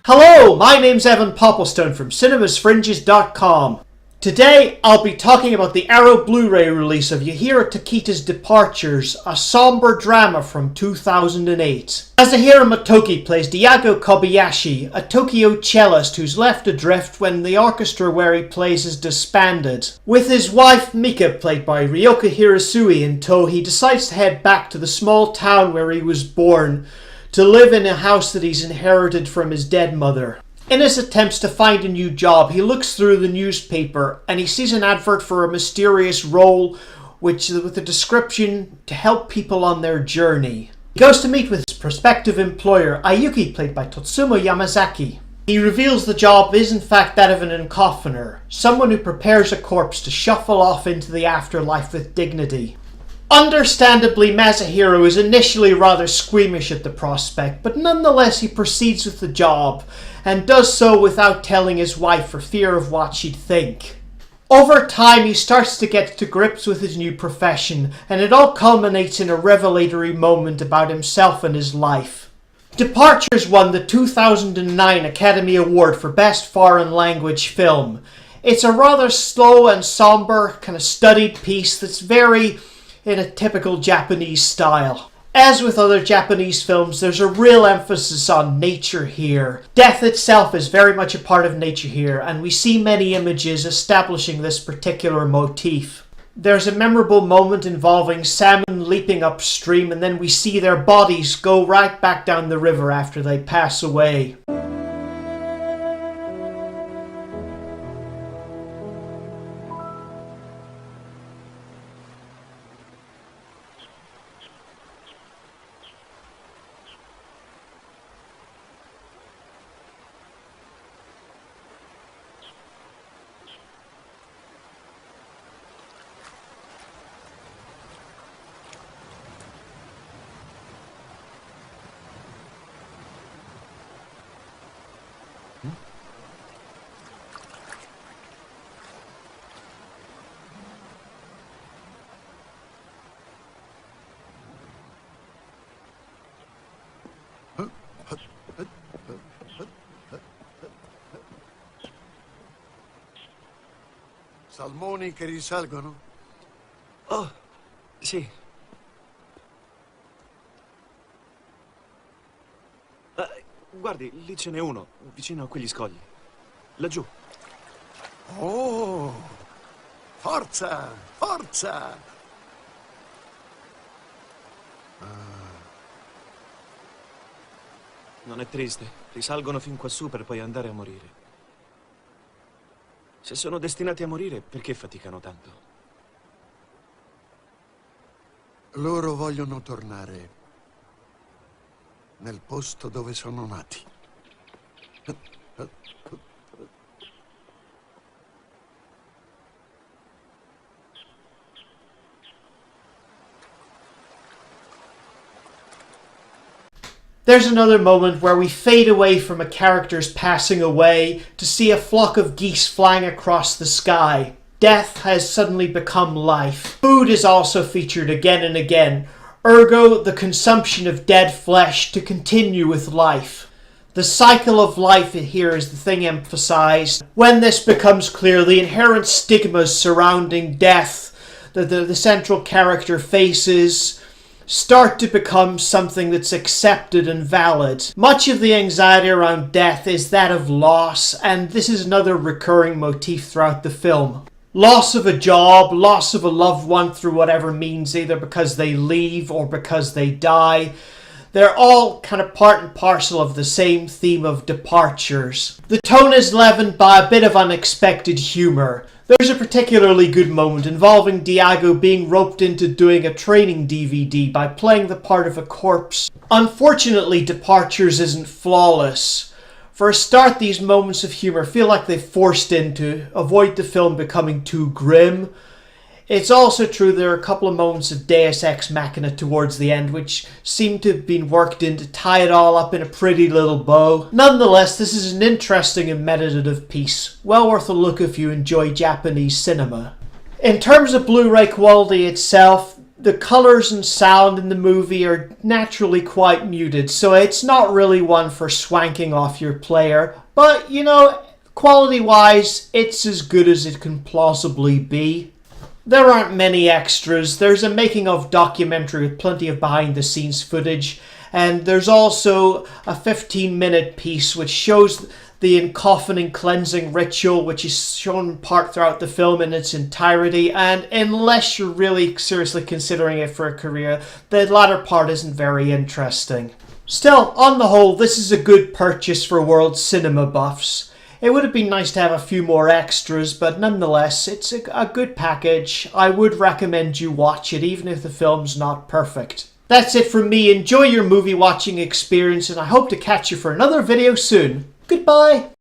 Hello, my name's Evan Popplestone from cinemasfringes.com. Today, I'll be talking about the Arrow Blu Ray release of Yahiro Takita's Departures, a somber drama from 2008. Kazuhiro Motoki plays Daigo Kobayashi, a Tokyo cellist who's left adrift when the orchestra where he plays is disbanded. With his wife Mika, played by Ryoka Hirosui, in tow, he decides to head back to the small town where he was born, to live in a house that he's inherited from his dead mother. In his attempts to find a new job, he looks through the newspaper and he sees an advert for a mysterious role with a description to help people on their journey. He goes to meet with his prospective employer, Ayuki, played by Totsumo Yamazaki. He reveals the job is in fact that of an uncoffiner, someone who prepares a corpse to shuffle off into the afterlife with dignity. Understandably, Masahiro is initially rather squeamish at the prospect, but nonetheless he proceeds with the job, and does so without telling his wife for fear of what she'd think. Over time, he starts to get to grips with his new profession, and it all culminates in a revelatory moment about himself and his life. Departures won the 2009 Academy Award for Best Foreign Language Film. It's a rather slow and somber, kind of studied piece that's very in a typical Japanese style. As with other Japanese films, there's a real emphasis on nature here. Death itself is very much a part of nature here, and we see many images establishing this particular motif. There's a memorable moment involving salmon leaping upstream, and then we see their bodies go right back down the river after they pass away. Salmoni che risalgono? Oh, sì. Guardi, lì ce n'è uno, vicino a quegli scogli. Laggiù. Oh, forza, forza! Non è triste. Risalgono fin quassù per poi andare a morire. Se sono destinati a morire, perché faticano tanto? Loro vogliono tornare nel posto dove sono nati. There's another moment where we fade away from a character's passing away to see a flock of geese flying across the sky. Death has suddenly become life. Food is also featured again and again, ergo the consumption of dead flesh to continue with life. The cycle of life here is the thing emphasized. When this becomes clear, the inherent stigmas surrounding death that the central character faces start to become something that's accepted and valid. Much of the anxiety around death is that of loss, and this is another recurring motif throughout the film. Loss of a job, loss of a loved one through whatever means, either because they leave or because they die. They're all kind of part and parcel of the same theme of departures. The tone is leavened by a bit of unexpected humour. There's a particularly good moment involving Daigo being roped into doing a training DVD by playing the part of a corpse. Unfortunately, Departures isn't flawless. For a start, these moments of humour feel like they're forced in to avoid the film becoming too grim. It's also true there are a couple of moments of Deus Ex Machina towards the end which seem to have been worked in to tie it all up in a pretty little bow. Nonetheless, this is an interesting and meditative piece, well worth a look if you enjoy Japanese cinema. In terms of Blu-ray quality itself, the colors and sound in the movie are naturally quite muted, so it's not really one for swanking off your player. But, you know, quality-wise, it's as good as it can plausibly be. There aren't many extras. There's a making-of documentary with plenty of behind-the-scenes footage, and there's also a 15-minute piece which shows the encoffining cleansing ritual, which is shown in part throughout the film in its entirety, and unless you're really seriously considering it for a career, the latter part isn't very interesting. Still, on the whole, this is a good purchase for world cinema buffs. It would have been nice to have a few more extras, but nonetheless, it's a good package. I would recommend you watch it, even if the film's not perfect. That's it from me. Enjoy your movie watching experience, and I hope to catch you for another video soon. Goodbye!